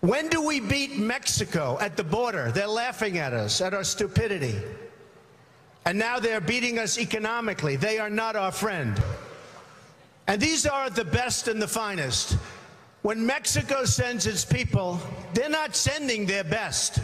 When do we beat Mexico at the border? They're laughing at us, at our stupidity. And now they're beating us economically. They are not our friend. And these are the best and the finest. When Mexico sends its people, they're not sending their best.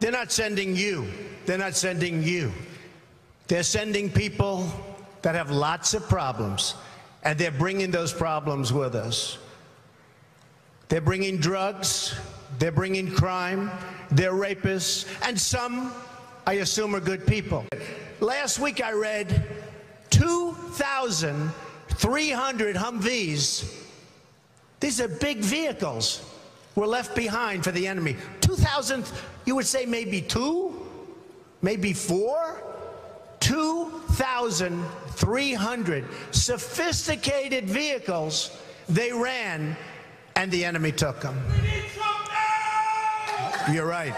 They're not sending you. They're not sending you. They're sending people that have lots of problems, and they're bringing those problems with us. They're bringing drugs, they're bringing crime, they're rapists, and some, I assume, are good people. Last week I read 2,300 Humvees. These are big vehicles were left behind for the enemy. 2,000, you would say maybe 2, maybe 4? 2,300 sophisticated vehicles they ran, and the enemy took them. You're right.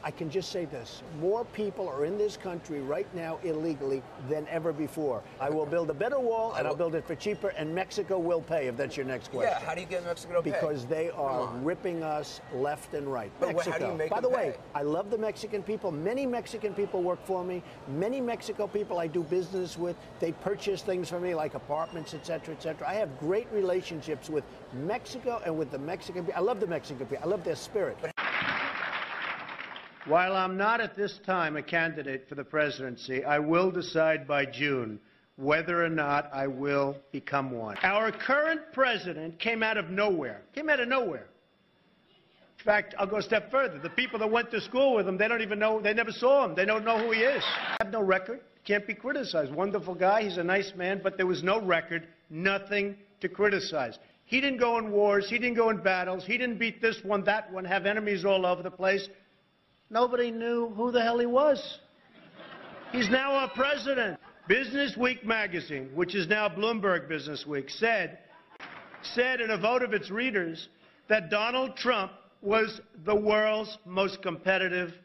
I can just say this. More people are in this country right now illegally than ever before. I will build a better wall, and I'll build it for cheaper, and Mexico will pay, if that's your next question. Yeah, how do you get Mexico to pay? Because they are ripping us left and right. But Mexico. how do you make By the them way, pay? I love the Mexican people. Many Mexican people work for me. Many Mexico people I do business with. They purchase things for me, like apartments, etc., etc. I have great relationships with Mexico and with the Mexican people. I love the Mexican people. I love their spirit. While I'm not at this time a candidate for the presidency, I will decide by June whether or not I will become one. Our current president came out of nowhere. Came out of nowhere. In fact, I'll go a step further. The people that went to school with him, they don't even know, they never saw him. They don't know who he is. I have no record. Can't be criticized. Wonderful guy. He's a nice man, but there was no record, nothing to criticize. He didn't go in wars. He didn't go in battles. He didn't beat this one, that one, have enemies all over the place. Nobody knew who the hell he was. He's now our president. Business Week magazine, which is now Bloomberg Business Week, said in a vote of its readers that Donald Trump was the world's most competitive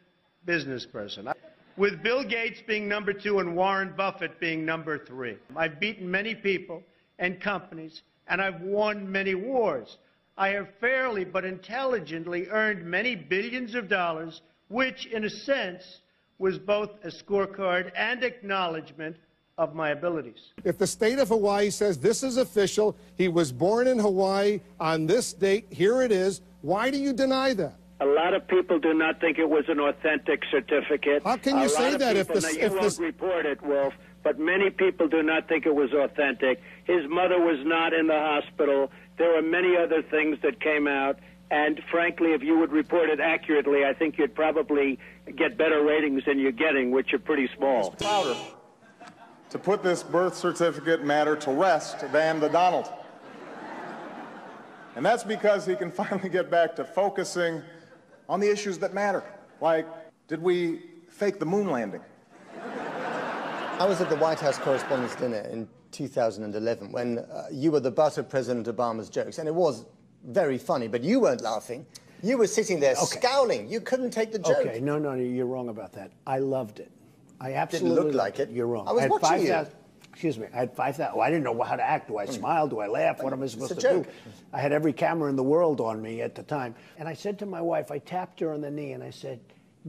business person, with Bill Gates being number 2 and Warren Buffett being number 3. I've beaten many people and companies, and I've won many wars. I have fairly but intelligently earned many billions of dollars, which, in a sense, was both a scorecard and acknowledgement of my abilities. If the state of Hawaii says this is official, he was born in Hawaii on this date, here it is, why do you deny that? A lot of people do not think it was an authentic certificate. How can you say that if this... You won't report it, Wolf, but many people do not think it was authentic. His mother was not in the hospital. There are many other things that came out. And frankly, if you would report it accurately, I think you'd probably get better ratings than you're getting, which are pretty small. Prouder to put this birth certificate matter to rest than the Donald. And that's because he can finally get back to focusing on the issues that matter. Like, did we fake the moon landing? I was at the White House Correspondents' Dinner in 2011 when you were the butt of President Obama's jokes, and it was very funny, but you weren't laughing. You were sitting there scowling. You couldn't take the joke. Okay, no, you're wrong about that. I loved it. I absolutely didn't look like it. You're wrong. I was watching you. Excuse me. I had 5,000. I didn't know how to act. Do I smile? Do I laugh? What am I supposed to do? I had every camera in the world on me at the time. And I said to my wife, I tapped her on the knee, and I said,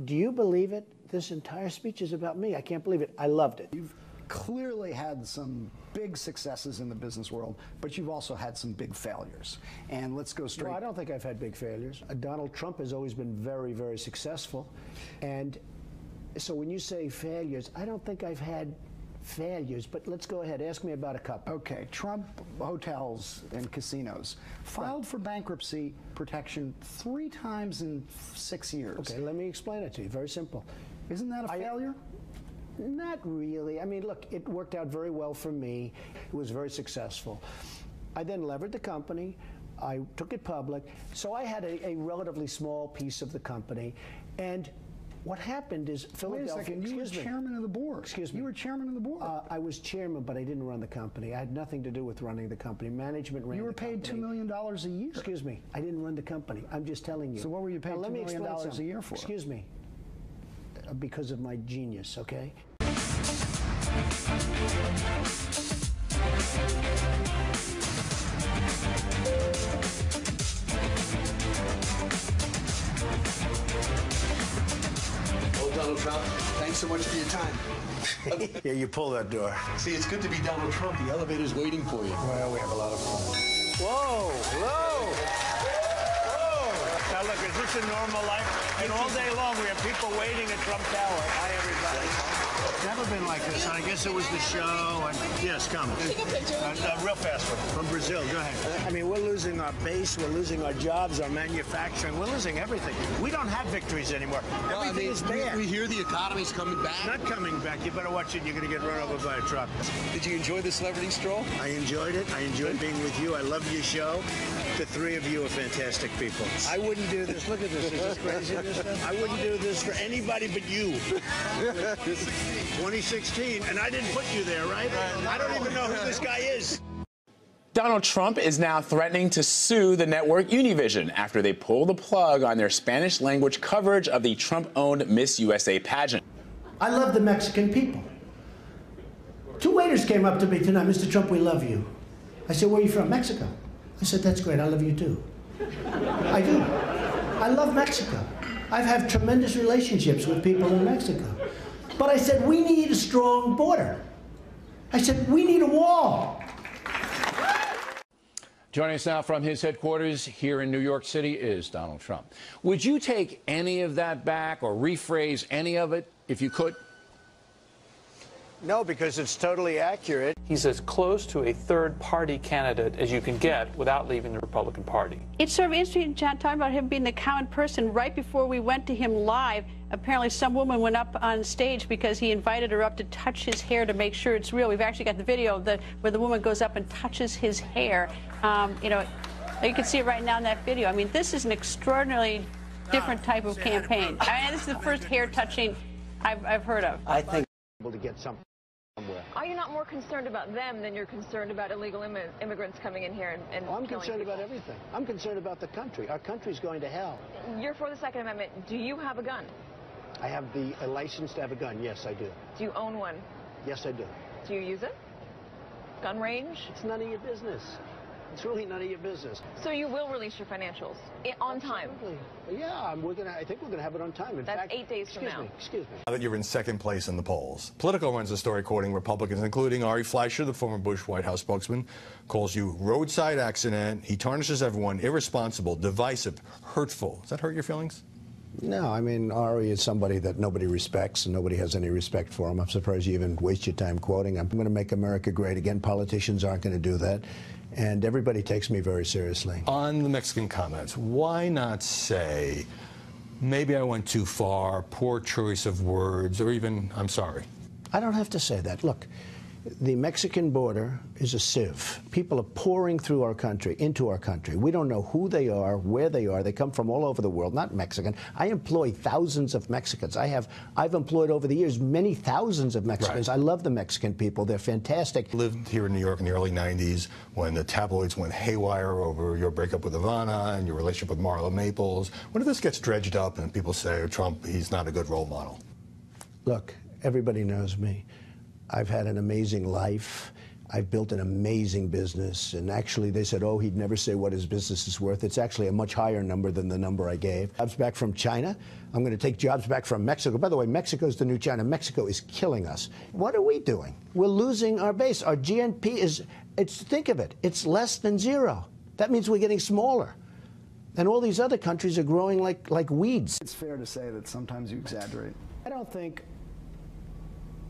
do you believe it? This entire speech is about me. I can't believe it. I loved it. You've clearly had some big successes in the business world, but you've also had some big failures. And let's go straight. No, I don't think I've had big failures. Donald Trump has always been very, very successful. And so when you say failures, I don't think I've had failures, but let's go ahead. Ask me about a couple. Okay, Trump hotels and casinos filed for bankruptcy protection 3 times in 6 years. Okay, let me explain it to you. Very simple. Isn't that a failure? Not really. I mean, look, it worked out very well for me. It was very successful. I then levered the company. I took it public. So I had a relatively small piece of the company. And what happened is Philadelphia... Wait a second, you were chairman of the board. Excuse me. You were chairman of the board. I was chairman, but I didn't run the company. I had nothing to do with running the company. Management ran the company. You were paid $2 million a year. Excuse me. I didn't run the company. I'm just telling you. So what were you paid $2 million a year for? Excuse me. Because of my genius, okay? Donald Trump. Thanks so much for your time. Yeah, you pull that door. See, it's good to be Donald Trump. The elevator's waiting for you. Well, we have a lot of fun. Whoa, hello. Whoa. Now look, is this a normal life? And all day long we have people waiting at Trump Tower. Hi, everybody. It's never been like this. I guess it was the show. And yes, come. Take a picture. Real fast one. From Brazil. Go ahead. I mean, we're losing our base. We're losing our jobs, our manufacturing. We're losing everything. We don't have victories anymore. Everything is bad. We hear the economy's coming back. Not coming back. You better watch it. You're going to get run over by a truck. Did you enjoy the celebrity stroll? I enjoyed it. I enjoyed being with you. I love your show. The three of you are fantastic people. I wouldn't do this. Look at this. Is this crazy? I wouldn't do this for anybody but you. 2016, and I didn't put you there, right? I don't even know who this guy is. Donald Trump is now threatening to sue the network Univision after they pull the plug on their Spanish-language coverage of the Trump-owned Miss USA pageant. I love the Mexican people. 2 waiters came up to me tonight. Mr. Trump, we love you. I said, where are you from? Mexico. I said, that's great. I love you, too. I do. I love Mexico. I've had tremendous relationships with people in Mexico. But I said, we need a strong border. I said, we need a wall. Joining us now from his headquarters here in New York City is Donald Trump. Would you take any of that back or rephrase any of it if you could? No, because it's totally accurate. He's as close to a third-party candidate as you can get without leaving the Republican Party. It's sort of interesting, John, talking about him being the common person. Right before we went to him live, apparently some woman went up on stage because he invited her up to touch his hair to make sure it's real. We've actually got the video where the woman goes up and touches his hair. You know, you can see it right now in that video. I mean, this is an extraordinarily different type of campaign. I mean, this is the first hair touching I've heard of. I think we'll able to get somewhere. Are you not more concerned about them than you're concerned about illegal immigrants coming in here and I'm killing concerned people? about everything. I'm concerned about the country. Our country's going to hell. You're for the Second Amendment. Do you have a gun? I have a license to have a gun. Yes, I do. Do you own one? Yes, I do. Do you use it? Gun range? It's none of your business. It's really none of your business. So you will release your financials on time? Yeah, I think we're going to have it on time. In That's fact, 8 days from now. Excuse me. Now that you're in second place in the polls, Politico runs a story quoting Republicans, including Ari Fleischer, the former Bush White House spokesman, calls you roadside accident. He tarnishes everyone, irresponsible, divisive, hurtful. Does that hurt your feelings? No, I mean, Ari is somebody that nobody respects, and nobody has any respect for him. I'm surprised you even waste your time quoting him. I'm going to make America great again. Politicians aren't going to do that. And everybody takes me very seriously. On the Mexican comments, why not say, maybe I went too far, poor choice of words, or even, I'm sorry? I don't have to say that. Look, the Mexican border is a sieve. People are pouring through our country, into our country. We don't know who they are, where they are. They come from all over the world, not Mexican. I employ thousands of Mexicans. I've employed over the years many thousands of Mexicans. Right. I love the Mexican people. They're fantastic. Lived here in New York in the early 90s when the tabloids went haywire over your breakup with Ivana and your relationship with Marla Maples. When this gets dredged up and people say, oh, Trump, he's not a good role model? Look, everybody knows me. I've had an amazing life. I've built an amazing business. And actually, they said, oh, he'd never say what his business is worth. It's actually a much higher number than the number I gave. Jobs back from China. I'm going to take jobs back from Mexico. By the way, Mexico's the new China. Mexico is killing us. What are we doing? We're losing our base. Our GNP is, think of it, it's less than zero. That means we're getting smaller. And all these other countries are growing like weeds. It's fair to say that sometimes you exaggerate. I don't think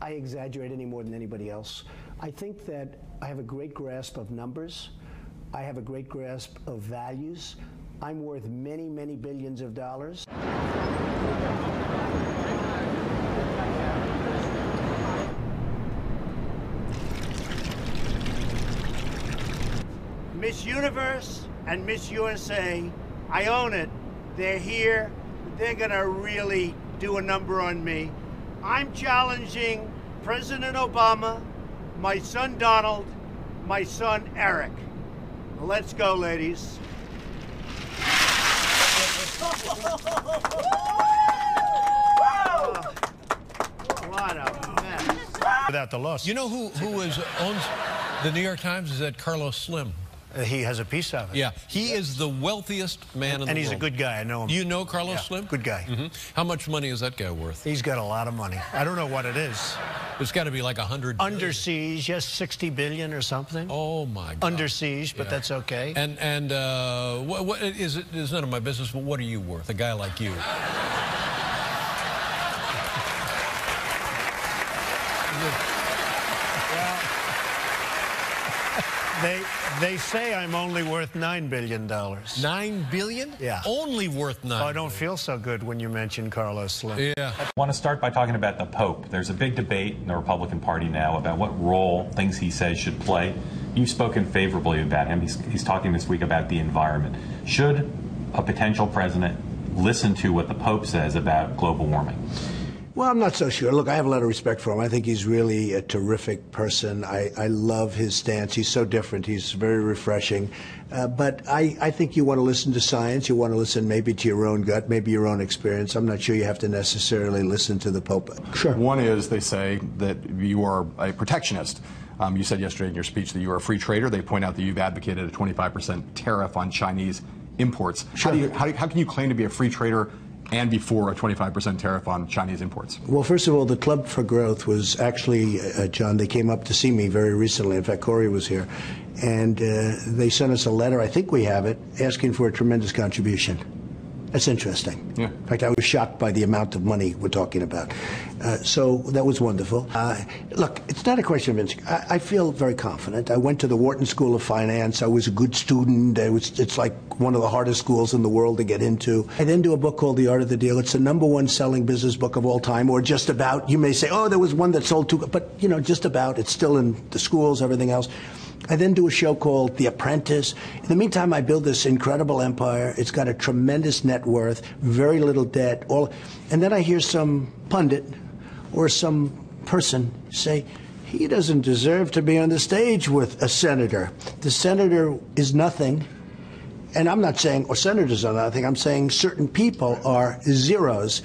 I exaggerate any more than anybody else. I think that I have a great grasp of numbers. I have a great grasp of values. I'm worth many, many billions of dollars. Miss Universe and Miss USA, I own it. They're here. They're going to really do a number on me. I'm challenging President Obama, my son Donald, my son Eric. Let's go, ladies. What a mess. Without the loss. You know who owns the New York Times? Is that Carlos Slim. He has a piece of it. Yeah, he is the wealthiest man in the world. And he's a good guy. I know him. You know Carlos Slim? Good guy. How much money is that guy worth? He's got a lot of money. I don't know what it is. It's got to be like 100 billion. Under siege, yes, 60 billion or something. Oh my God. Under siege, but that's okay. And what is it? It's none of my business. But what are you worth? A guy like you. They say I'm only worth $9 billion. $9 billion? Yeah. Only worth $9 I don't feel so good when you mention Carlos Slim. Yeah. I want to start by talking about the Pope. There's a big debate in the Republican Party now about what role things he says should play. You've spoken favorably about him. He's talking this week about the environment. Should a potential president listen to what the Pope says about global warming? Well, I'm not so sure. Look, I have a lot of respect for him. I think he's really a terrific person. I love his stance. He's so different. He's very refreshing. But I think you want to listen to science. You want to listen maybe to your own gut, maybe your own experience. I'm not sure you have to necessarily listen to the Pope. Sure. One is they say that you are a protectionist. You said yesterday in your speech that you are a free trader. They point out that you've advocated a 25% tariff on Chinese imports. Sure. How can you claim to be a free trader and before a 25% tariff on Chinese imports? Well, first of all, the Club for Growth was actually, John, they came up to see me very recently. In fact, Corey was here. And they sent us a letter, I think we have it, asking for a tremendous contribution. That's interesting. Yeah. In fact, I was shocked by the amount of money we're talking about. So that was wonderful. Look, it's not a question of instinct. I feel very confident. I went to the Wharton School of Finance. I was a good student. It's like one of the hardest schools in the world to get into. I then do a book called The Art of the Deal. It's the #1 selling business book of all time, or just about. You may say, oh, there was one that sold 2, but, you know, just about. It's still in the schools, everything else. I then do a show called The Apprentice. In the meantime, I build this incredible empire. It's got a tremendous net worth, very little debt. And then I hear some pundit or some person say, he doesn't deserve to be on the stage with a senator. The senator is nothing. And I'm not saying, or senators are nothing. I'm saying certain people are zeros.